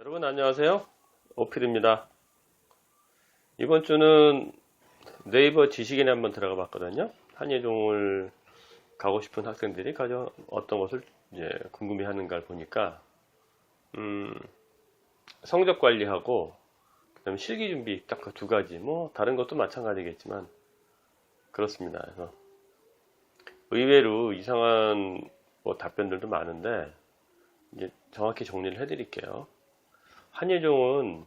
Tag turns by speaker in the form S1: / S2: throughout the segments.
S1: 여러분 안녕하세요. 오필입니다. 이번 주는 네이버 지식인에 한번 들어가 봤거든요. 한예종을 가고 싶은 학생들이 가장 어떤 것을 이제 궁금해 하는가를 보니까 성적 관리하고 그다음에 실기 준비 딱 그 두 가지, 뭐 다른 것도 마찬가지겠지만 그렇습니다. 그래서 의외로 이상한 뭐 답변들도 많은데 이제 정확히 정리를 해드릴게요. 한예종은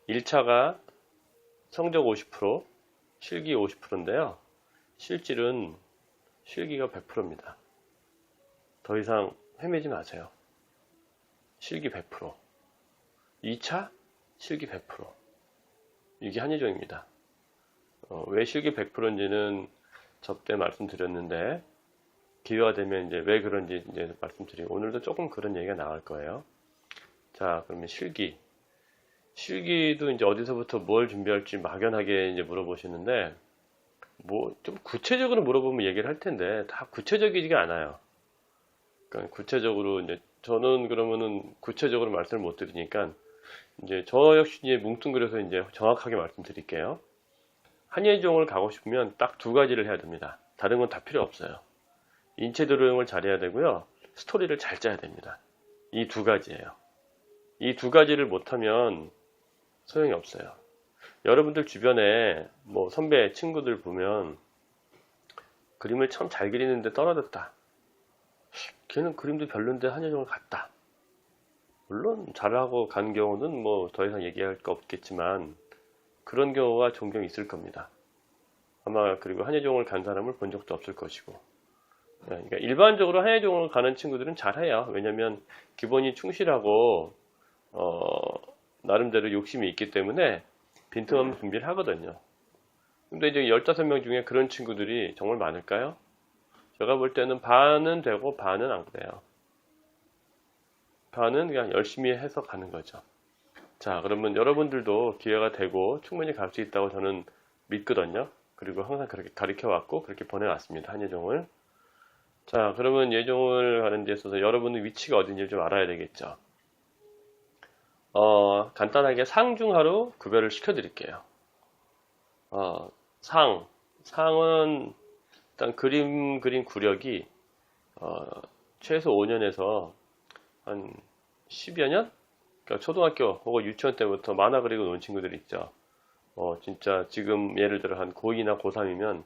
S1: 1차가 성적 50%, 실기 50%인데요. 실질은 실기가 100%입니다. 더 이상 헤매지 마세요. 실기 100%. 2차 실기 100%. 이게 한예종입니다. 왜 실기 100%인지는 저때 말씀드렸는데 기회가 되면 이제 왜 그런지 이제 말씀드리고 오늘도 조금 그런 얘기가 나올 거예요. 자, 그러면 실기도 이제 어디서부터 뭘 준비할지 막연하게 이제 물어보시는데, 뭐, 좀 구체적으로 물어보면 얘기를 할 텐데, 다 구체적이지가 않아요. 그러니까 구체적으로 이제, 저는 그러면은 구체적으로 말씀을 못 드리니까, 이제 저 역시 이제 뭉뚱그려서 이제 정확하게 말씀드릴게요. 한예종을 가고 싶으면 딱 두 가지를 해야 됩니다. 다른 건 다 필요 없어요. 인체 드로잉을 잘해야 되고요. 스토리를 잘 짜야 됩니다. 이 두 가지예요. 이 두 가지를 못하면 소용이 없어요. 여러분들 주변에 뭐 선배 친구들 보면 그림을 참 잘 그리는데 떨어졌다. 걔는 그림도 별론데 한예종을 갔다. 물론 잘하고 간 경우는 뭐 더 이상 얘기할 거 없겠지만 그런 경우가 종종 있을 겁니다. 아마 그리고 한예종을 간 사람을 본 적도 없을 것이고. 그러니까 일반적으로 한예종을 가는 친구들은 잘해요. 왜냐면 기본이 충실하고 나름대로 욕심이 있기 때문에 빈틈없는 준비를 하거든요. 근데 이제 15명 중에 그런 친구들이 정말 많을까요? 제가 볼 때는 반은 되고 반은 안 그래요. 반은 그냥 열심히 해서 가는 거죠. 자, 그러면 여러분들도 기회가 되고 충분히 갈 수 있다고 저는 믿거든요. 그리고 항상 그렇게 가르쳐 왔고 그렇게 보내왔습니다. 한예종을. 자, 그러면 예종을 가는 데 있어서 여러분의 위치가 어딘지 좀 알아야 되겠죠. 간단하게 상중하로 구별을 시켜드릴게요. 상은 일단 그림 구력이 최소 5년에서 한 10여 년? 그러니까 초등학교 혹은 유치원 때부터 만화 그리고 논 친구들이 있죠. 진짜 지금 예를 들어 한 고2나 고3이면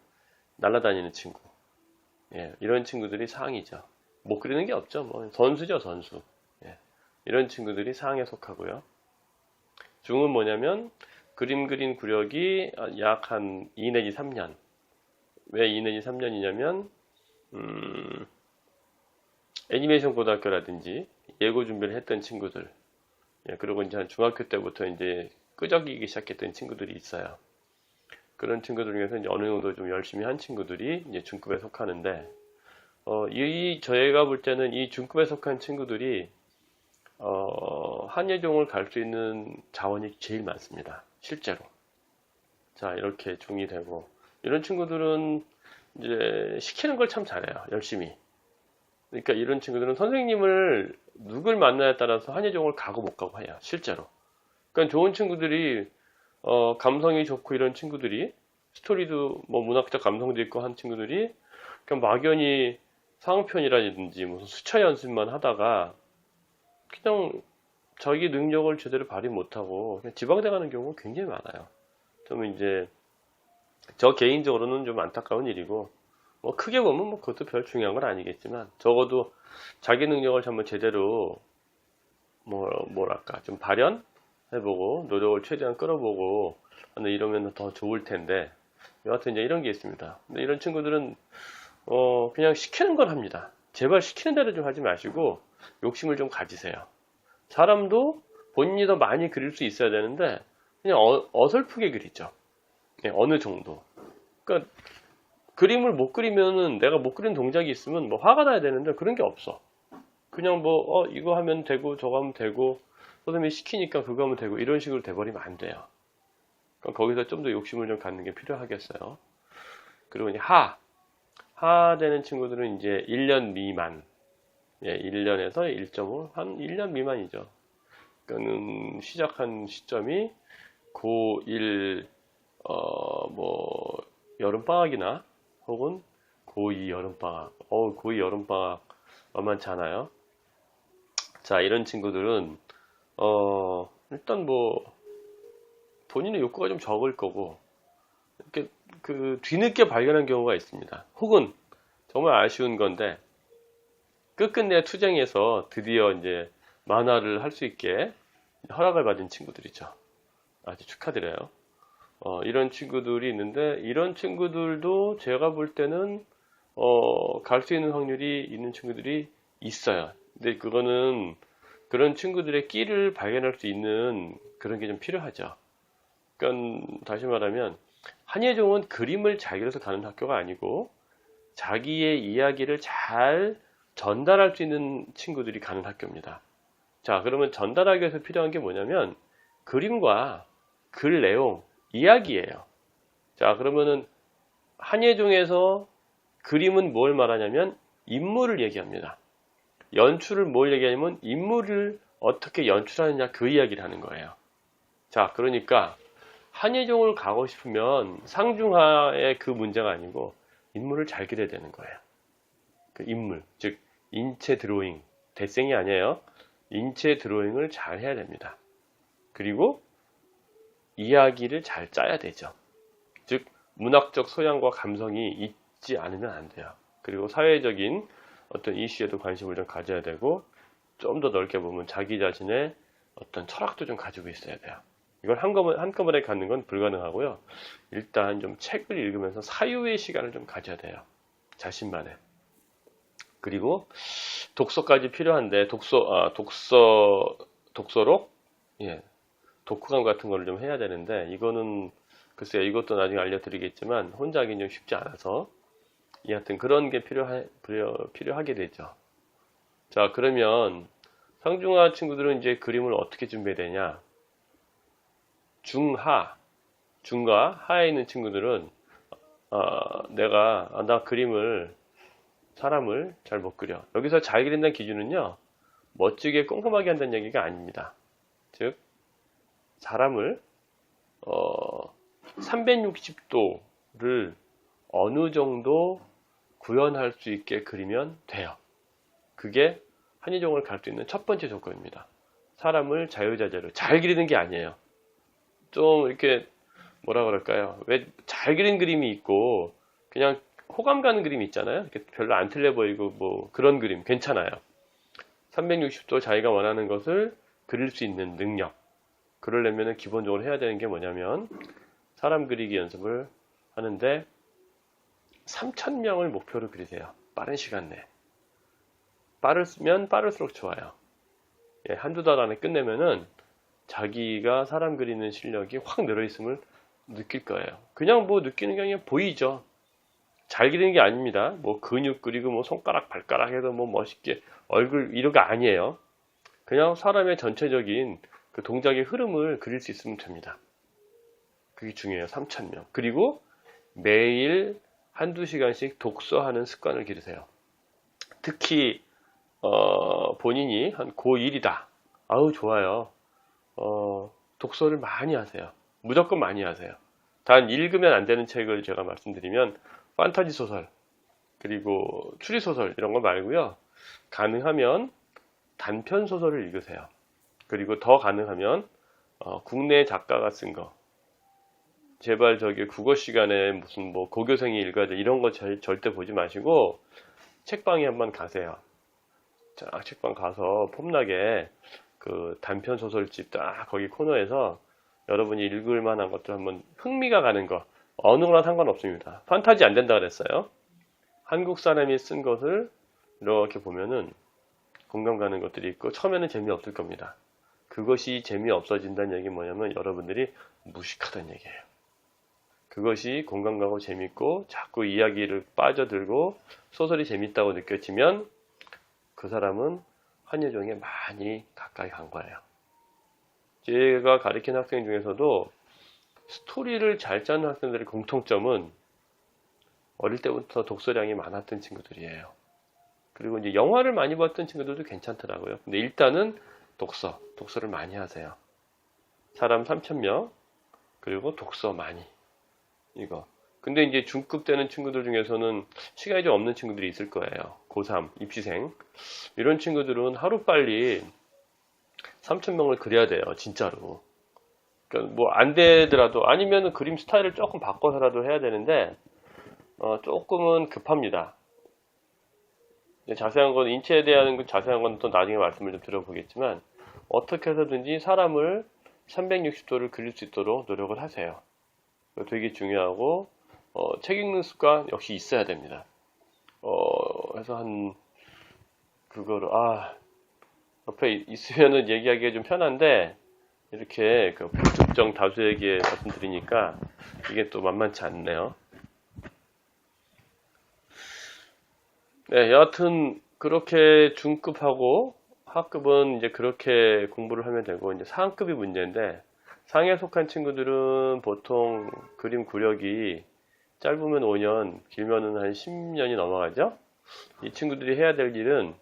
S1: 날아다니는 친구. 예, 이런 친구들이 상이죠. 못 그리는 게 없죠. 뭐 선수죠, 선수. 예, 이런 친구들이 상에 속하고요. 중은 뭐냐면 그림 그린 구력이 약 한 2 내지 3년. 왜 2 내지 3년이냐면 애니메이션 고등학교라든지 예고 준비를 했던 친구들, 예, 그리고 이제 한 중학교 때부터 이제 끄적이기 시작했던 친구들이 있어요. 그런 친구들 중에서 이제 어느 정도 좀 열심히 한 친구들이 이제 중급에 속하는데, 저희가 볼 때는 이 중급에 속한 친구들이 한예종을 갈 수 있는 자원이 제일 많습니다. 실제로. 자, 이렇게 중이 되고 이런 친구들은 이제 시키는 걸 참 잘해요. 열심히. 그러니까 이런 친구들은 선생님을 누굴 만나에 따라서 한예종을 가고 못 가고 해요. 실제로. 그러니까 좋은 친구들이 감성이 좋고 이런 친구들이 스토리도 뭐 문학적 감성도 있고 한 친구들이 그냥 막연히 상편이라든지 무슨 수차 연습만 하다가 그냥 자기 능력을 제대로 발휘 못하고 그냥 지방대 가는 경우가 굉장히 많아요. 좀 이제 저 개인적으로는 좀 안타까운 일이고, 뭐 크게 보면 뭐 그것도 별 중요한 건 아니겠지만 적어도 자기 능력을 한번 제대로 뭐랄까 좀 발현해보고 노력을 최대한 끌어보고 이러면 더 좋을 텐데, 여하튼 이제 이런 게 있습니다. 근데 이런 친구들은 그냥 시키는 걸 합니다. 제발 시키는 대로 좀 하지 마시고 욕심을 좀 가지세요. 사람도 본인이 더 많이 그릴 수 있어야 되는데 그냥 어설프게 그리죠. 네, 어느 정도. 그러니까 그림을 못 그리면은 내가 못 그린 동작이 있으면 뭐 화가 나야 되는데 그런 게 없어. 그냥 뭐 이거 하면 되고 저거 하면 되고 선생님이 시키니까 그거 하면 되고 이런 식으로 돼버리면 안 돼요. 그러니까 거기서 좀 더 욕심을 좀 갖는 게 필요하겠어요. 그리고 이제 하 되는 친구들은 이제 1년 미만. 예, 1년에서 1.5, 한 1년 미만이죠. 그는 시작한 시점이 고1 뭐 여름방학이나 혹은 고2 여름방학. 고2 여름방학 만만치 않아요. 자, 이런 친구들은 일단 뭐 본인의 욕구가 좀 적을 거고 이렇게 그 뒤늦게 발견한 경우가 있습니다. 혹은 정말 아쉬운 건데 끝끝내 투쟁해서 드디어 이제 만화를 할 수 있게 허락을 받은 친구들이죠. 아주 축하드려요. 이런 친구들이 있는데 이런 친구들도 제가 볼 때는 갈 수 있는 확률이 있는 친구들이 있어요. 근데 그거는 그런 친구들의 끼를 발견할 수 있는 그런 게 좀 필요하죠. 그러니까 다시 말하면 한예종은 그림을 잘 그려서 가는 학교가 아니고 자기의 이야기를 잘 전달할 수 있는 친구들이 가는 학교입니다. 자, 그러면 전달하기 위해서 필요한 게 뭐냐면 그림과 글 내용, 이야기예요. 자, 그러면은 한예종에서 그림은 뭘 말하냐면 인물을 얘기합니다. 연출을 뭘 얘기하냐면 인물을 어떻게 연출하느냐 그 이야기를 하는 거예요. 자, 그러니까 한예종을 가고 싶으면 상중하의 그 문제가 아니고 인물을 잘 그려야 되는 거예요. 그 인물, 즉 인체 드로잉, 대생이 아니에요. 인체 드로잉을 잘 해야 됩니다. 그리고 이야기를 잘 짜야 되죠. 즉 문학적 소양과 감성이 있지 않으면 안 돼요. 그리고 사회적인 어떤 이슈에도 관심을 좀 가져야 되고 좀 더 넓게 보면 자기 자신의 어떤 철학도 좀 가지고 있어야 돼요. 이걸 한꺼번에 갖는 건 불가능하고요. 일단 좀 책을 읽으면서 사유의 시간을 좀 가져야 돼요. 자신만의. 그리고 독서까지 필요한데 독서록, 예, 독후감 같은 걸 좀 해야 되는데 이거는 글쎄요, 이것도 나중에 알려드리겠지만 혼자 하기는 좀 쉽지 않아서 여하튼 그런 게 필요하게 되죠. 자, 그러면 상중하 친구들은 이제 그림을 어떻게 준비해야 되냐? 중과 하에 있는 친구들은 나 그림을 사람을 잘 못 그려. 여기서 잘 그린다는 기준은요, 멋지게 꼼꼼하게 한다는 얘기가 아닙니다. 즉 사람을 360도를 어느 정도 구현할 수 있게 그리면 돼요. 그게 한예종을 갈 수 있는 첫 번째 조건입니다. 사람을 자유자재로 잘 그리는 게 아니에요. 좀 이렇게 뭐라 그럴까요? 왜 잘 그린 그림이 있고 그냥 호감 가는 그림이 있잖아요. 이렇게 별로 안 틀려 보이고 뭐 그런 그림 괜찮아요. 360도 자기가 원하는 것을 그릴 수 있는 능력. 그러려면 기본적으로 해야 되는 게 뭐냐면 사람 그리기 연습을 하는데 3,000명을 목표로 그리세요. 빠른 시간 내에. 빠르면 빠를수록 좋아요. 예, 한두 달 안에 끝내면은 자기가 사람 그리는 실력이 확 늘어있음을 느낄 거예요. 그냥 뭐 느끼는 게 아니라 보이죠. 잘 그리는 게 아닙니다. 뭐 근육 그리고 뭐 손가락, 발가락 해도 뭐 멋있게 얼굴 이런 거 아니에요. 그냥 사람의 전체적인 그 동작의 흐름을 그릴 수 있으면 됩니다. 그게 중요해요. 3,000명. 그리고 매일 한두 시간씩 독서하는 습관을 기르세요. 특히 본인이 한 고1이다. 아우 좋아요. 독서를 많이 하세요. 무조건 많이 하세요. 단 읽으면 안 되는 책을 제가 말씀드리면 판타지 소설 그리고 추리 소설 이런 거 말고요. 가능하면 단편 소설을 읽으세요. 그리고 더 가능하면 국내 작가가 쓴 거. 제발 저기 국어 시간에 무슨 뭐 고교생이 읽어야 돼 이런 거 절대 보지 마시고 책방에 한번 가세요. 자, 책방 가서 폼나게 그 단편 소설집 딱 거기 코너에서 여러분이 읽을 만한 것들 한번 흥미가 가는 거 어느 거나 상관없습니다. 판타지 안 된다 그랬어요. 한국 사람이 쓴 것을 이렇게 보면은 공감 가는 것들이 있고 처음에는 재미없을 겁니다. 그것이 재미없어진다는 얘기 뭐냐면 여러분들이 무식하다는 얘기예요. 그것이 공감 가고 재밌고 자꾸 이야기를 빠져들고 소설이 재밌다고 느껴지면 그 사람은 한예종에 많이 가까이 간 거예요. 제가 가르친 학생 중에서도 스토리를 잘 짜는 학생들의 공통점은 어릴 때부터 독서량이 많았던 친구들이에요. 그리고 이제 영화를 많이 봤던 친구들도 괜찮더라고요. 근데 일단은 독서를 많이 하세요. 사람 3,000명, 그리고 독서 많이. 이거. 근데 이제 중급 되는 친구들 중에서는 시간이 좀 없는 친구들이 있을 거예요. 고3, 입시생. 이런 친구들은 하루빨리 3,000명을 그려야 돼요. 진짜로. 그러니까 뭐 안 되더라도, 아니면 그림 스타일을 조금 바꿔서라도 해야 되는데, 조금은 급합니다. 자세한 건, 인체에 대한 자세한 건 또 나중에 말씀을 좀 드려보겠지만, 어떻게 해서든지 사람을 360도를 그릴 수 있도록 노력을 하세요. 되게 중요하고, 책 읽는 습관 역시 있어야 됩니다. 그래서 그거를, 옆에 있으면은 얘기하기가 좀 편한데, 이렇게 그 불특정 다수에게 말씀드리니까, 이게 또 만만치 않네요. 네, 여하튼, 그렇게 중급하고, 하급은 이제 그렇게 공부를 하면 되고, 이제 상급이 문제인데, 상에 속한 친구들은 보통 그림 구력이 짧으면 5년, 길면은 한 10년이 넘어가죠? 이 친구들이 해야 될 일은,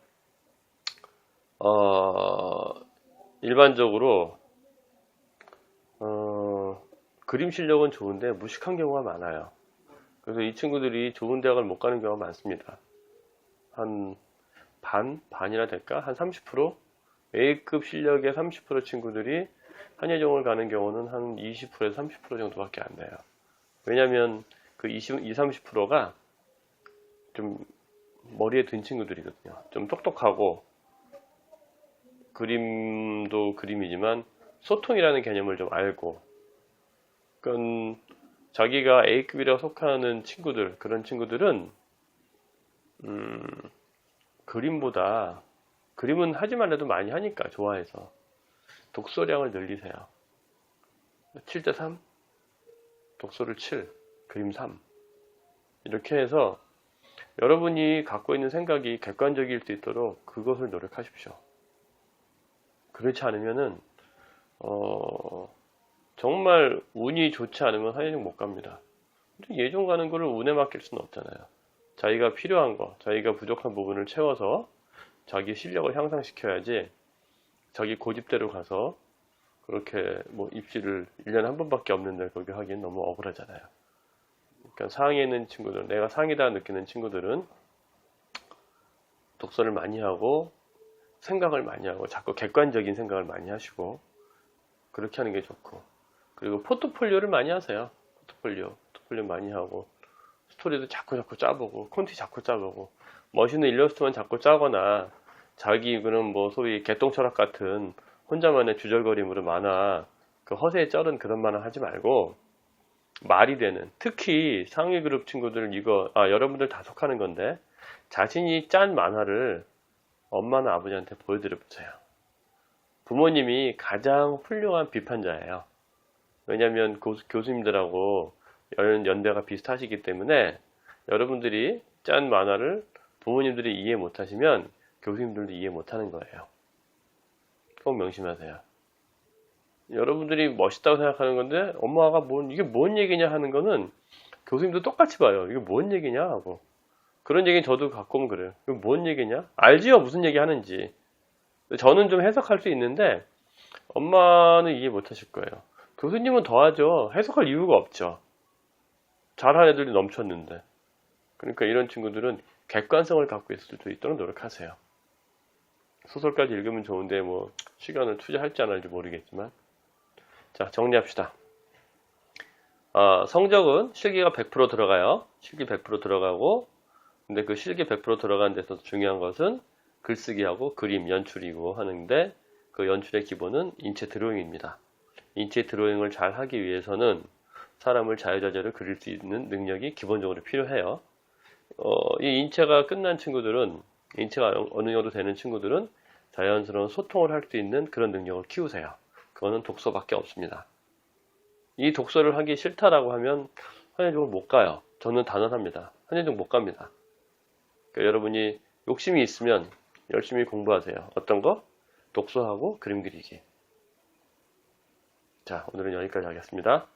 S1: 일반적으로, 그림 실력은 좋은데 무식한 경우가 많아요. 그래서 이 친구들이 좋은 대학을 못 가는 경우가 많습니다. 한 반이나 될까? 한 30%? A급 실력의 30% 친구들이 한예종을 가는 경우는 한 20%에서 30% 정도밖에 안 돼요. 왜냐면 그 20, 30%가 좀 머리에 든 친구들이거든요. 좀 똑똑하고 그림도 그림이지만 소통이라는 개념을 좀 알고, 그러니까 자기가 A급이라고 속하는 친구들, 그런 친구들은 그림보다, 그림은 하지 말라도 많이 하니까 좋아해서 독서량을 늘리세요. 7대3, 독서를 7, 그림 3. 이렇게 해서 여러분이 갖고 있는 생각이 객관적일 수 있도록 그것을 노력하십시오. 그렇지 않으면은 정말 운이 좋지 않으면 한예종 못 갑니다. 예종 가는 거를 운에 맡길 수는 없잖아요. 자기가 필요한 거, 자기가 부족한 부분을 채워서 자기 실력을 향상시켜야지, 자기 고집대로 가서 그렇게 뭐 입시를 1년에 한 번밖에 없는데 거기 하기엔 너무 억울하잖아요. 그러니까 상위에 있는 친구들, 내가 상이다 느끼는 친구들은 독서를 많이 하고 생각을 많이 하고 자꾸 객관적인 생각을 많이 하시고 그렇게 하는 게 좋고, 그리고 포트폴리오를 많이 하세요. 포트폴리오 많이 하고, 스토리도 자꾸 짜보고, 콘티 자꾸 짜보고, 멋있는 일러스트만 자꾸 짜거나, 자기 그런 뭐 소위 개똥철학 같은 혼자만의 주절거림으로 만화, 그 허세에 쩔은 그런 만화 하지 말고, 말이 되는, 특히 상위 그룹 친구들 여러분들 다 속하는 건데, 자신이 짠 만화를 엄마나 아버지한테 보여드려 보세요. 부모님이 가장 훌륭한 비판자예요. 왜냐면 교수님들하고 연배가 비슷하시기 때문에 여러분들이 짠 만화를 부모님들이 이해 못하시면 교수님들도 이해 못하는 거예요. 꼭 명심하세요. 여러분들이 멋있다고 생각하는 건데 엄마가 이게 뭔 얘기냐 하는 거는 교수님도 똑같이 봐요. 이게 뭔 얘기냐 하고. 그런 얘기는 저도 갖고 오면 그래요. 이거 뭔 얘기냐? 알지요, 무슨 얘기 하는지. 저는 좀 해석할 수 있는데 엄마는 이해 못하실 거예요. 교수님은 더하죠. 해석할 이유가 없죠. 잘하는 애들이 넘쳤는데. 그러니까 이런 친구들은 객관성을 갖고 있을 수 있도록 노력하세요. 소설까지 읽으면 좋은데 뭐 시간을 투자할지 안 할지 모르겠지만, 자, 정리합시다. 성적은 실기가 100% 들어가요. 실기 100% 들어가고, 근데 그 실기 100% 들어가는 데서 중요한 것은 글쓰기하고 그림, 연출이고 하는데, 그 연출의 기본은 인체 드로잉입니다. 인체 드로잉을 잘 하기 위해서는 사람을 자유자재로 그릴 수 있는 능력이 기본적으로 필요해요. 이 인체가 끝난 친구들은, 인체가 어느 정도 되는 친구들은 자연스러운 소통을 할 수 있는 그런 능력을 키우세요. 그거는 독서밖에 없습니다. 이 독서를 하기 싫다라고 하면 한예종을 못 가요. 저는 단언합니다. 한예종 못 갑니다. 그러니까 여러분이 욕심이 있으면 열심히 공부하세요. 어떤 거? 독서하고 그림 그리기. 자, 오늘은 여기까지 하겠습니다.